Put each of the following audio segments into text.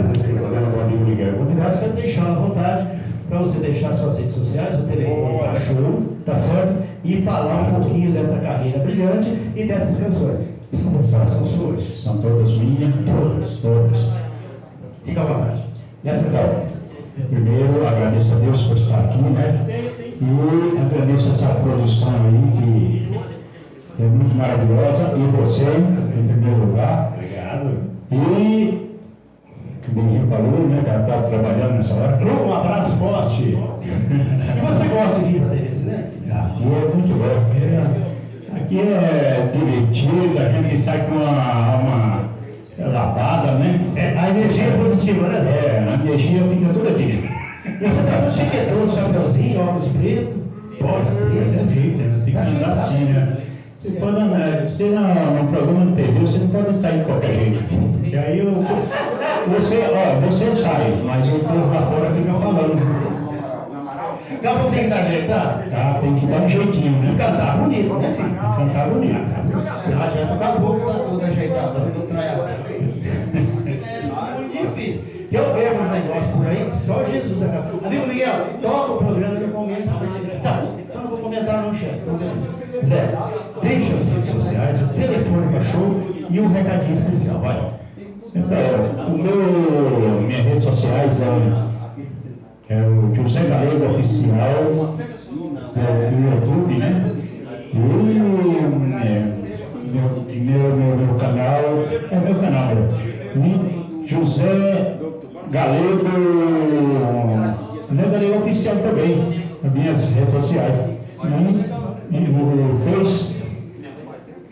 mais esse programa do amigo Miguel Convidados, quero deixar à vontade para você deixar suas redes sociais, o telefone da show, tá certo? E falar um pouquinho dessa carreira brilhante e dessas canções. São suas? São todas minhas? Todas. Fica à vontade. Nessa então. Primeiro, agradeço a Deus por estar aqui, né? E agradeço essa produção aí, que é muito maravilhosa. E você, em primeiro lugar. Obrigado. E o Benzinho falou, né? Que ela está trabalhando nessa hora. Um abraço forte. E você gosta de vir para a TV Cinema? Aqui é muito bom. Aqui é divertido, a gente sai com a alma lavada, né? A energia é positiva, né? A energia fica tudo aqui. E você tá todo chiquetoso, chapeuzinho, óculos preto, porta preta. Tem que andar assim, né? Você pode andar, você no programa de TV, você não pode sair de qualquer jeito. E aí você sai, mas o povo lá fora fica falando. Não tem que dar ajeitado? Tá, tem que dar um jeitinho, E né? cantar bonito, né, filho? Cantar bonito. Não adianta ficar pouco, tá tudo ajeitado, não trai a É muito difícil. Eu vejo uns negócios por aí, só Jesus acabou. Amigo Miguel, toca o programa e eu comento. Tá, eu não vou comentar não, chefe. Zé, deixa as redes sociais, o telefone para show e um recadinho especial, vai. Então, minhas redes sociais é o José Galego Oficial no YouTube, né? E meu canal, meu canal, José Galego, Galego Oficial também, nas minhas redes sociais. E o Face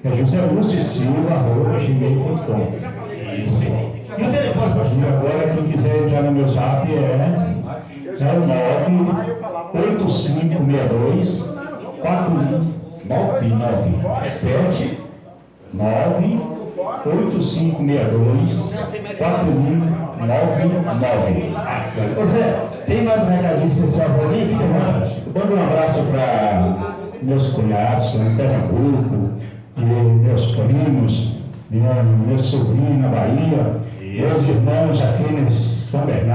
é José Lúcio Silva, @gmail.com. E o telefone para show? Agora, quem quiser entrar no meu zap é 98562 4199. Repete. 98562 4199. Ô Zé, tem mais um recadinho especial para mim? Fica mais. Manda um abraço para meus cunhados em Pernambuco, meus primos, meu sobrinho na Bahia, meus irmãos aqui em São Bernardo.